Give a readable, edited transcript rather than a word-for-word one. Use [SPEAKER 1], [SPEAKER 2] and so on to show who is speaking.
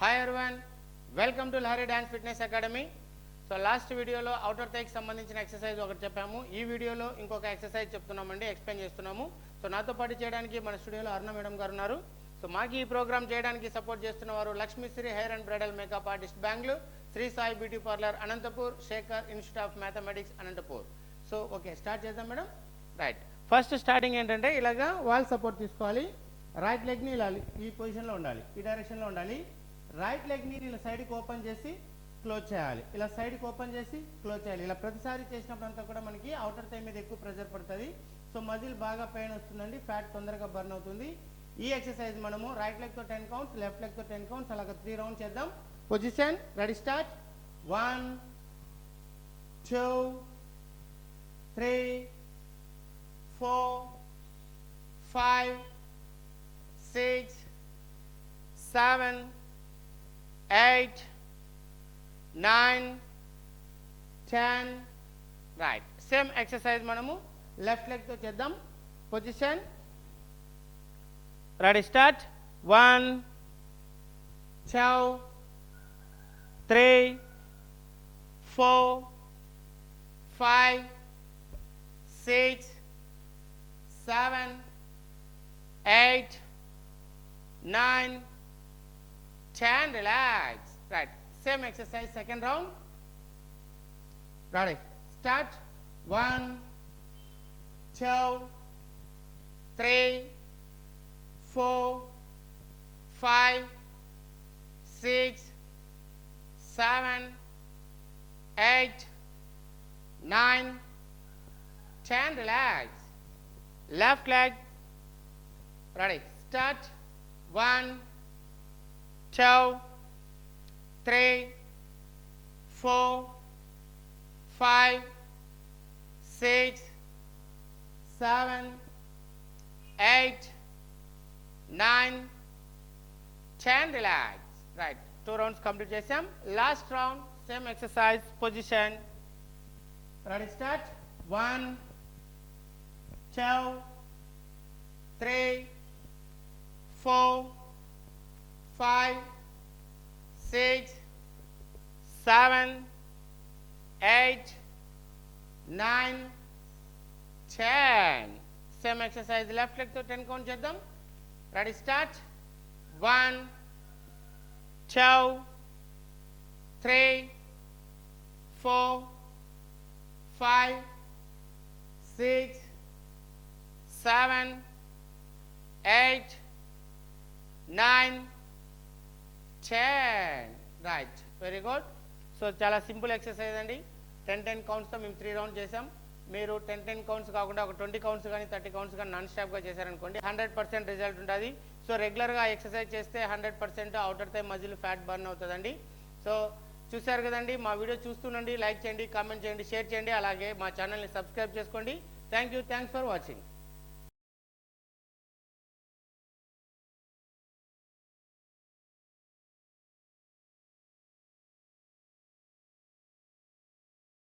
[SPEAKER 1] Hi everyone, welcome to Lahari Dance Fitness Academy. So last వీడియోలో outer థైకి సంబంధించిన exercise ఒకటి చెప్పాము. ఈ వీడియోలో ఇంకొక ఎక్సర్సైజ్ చెప్తున్నామండి, ఎక్స్ప్లెయిన్ చేస్తున్నాము. సో నాతో పాటు చేయడానికి మన స్టూడియోలో అరుణ మేడం గారు ఉన్నారు. సో మాకు ఈ ప్రోగ్రామ్ చేయడానికి సపోర్ట్ చేస్తున్న వారు Lakshmishri hair and bridal makeup artist Bengaluru, Shri Sai beauty parlour Anantapur, Shekhar institute of mathematics Anantapur. So okay, start చేద్దాం మేడం. రైట్, ఫస్ట్ స్టార్టింగ్ ఏంటంటే ఇలాగా వాల్ సపోర్ట్ తీసుకోవాలి. రైట్ లెగ్ని ఇలా ఈ పొజిషన్లో ఉండాలి, ఈ డైరెక్షన్లో ఉండాలి. రైట్ లెగ్ని ఇలా సైడ్కి ఓపెన్ చేసి క్లోజ్ చేయాలి, ఇలా సైడ్కి ఓపెన్ చేసి క్లోజ్ చేయాలి. ఇలా ప్రతిసారి చేసినప్పుడు అంతా కూడా మనకి అవుటర్ థై మీద ఎక్కువ ప్రెషర్ పడుతుంది. సో మజిల్ బాగా పెయిన్ వస్తుందండి, ఫ్యాట్ తొందరగా బర్న్ అవుతుంది. ఈ ఎక్సర్సైజ్ మనము రైట్ లెగ్తో 10 కౌంట్స్, లెఫ్ట్ లెగ్తో 10 కౌంట్స్, అలాగే 3 రౌండ్స్ చేద్దాం. Position, ready, start. 1 2 3 4 5 6 7 8 9 10. Right, same exercise మనము లెఫ్ట్ లెగ్తో చేద్దాం. Position, ready, start. 1 2 3 4 5 6 7 8 9 10. Relax. Right, same exercise, second round. Ready, start. 1 2 3 4 5 6 7 8 9 10. Relax. Left leg. Ready, start. 1 2 3 4 5 6 7 8 9 10. Relax. Right, 2 rounds complete చేసాం. Last round, same exercise. Position, ready, start. 1 2 3 4 5 6 7 8 9 10. Same exercise left లెగ్తో 10 count చేద్దాం. Ready, start. 1 2 3 4 5 6 7 8 9 10. Right, very good. So చాలా simple exercise అండి. 10 కౌంట్స్తో మేము 3 rounds చేసాం. మీరు 10 counts కాకుండా ఒక 20 counts కానీ 30 కౌంట్స్ కానీ నాన్ స్టాప్గా చేశారనుకోండి 100% రిజల్ట్ ఉంటుంది. సో రెగ్యులర్గా ఎక్సర్సైజ్ చేస్తే 100% outer thigh muscle fat burn అవుతుందండి. సో చూశారు కదండి, మా వీడియో చూస్తుండండి, లైక్ చేయండి, కామెంట్ చేయండి, షేర్ చేయండి, అలాగే మా ఛానల్ని సబ్స్క్రైబ్ చేసుకోండి. Thank you, thanks for watching.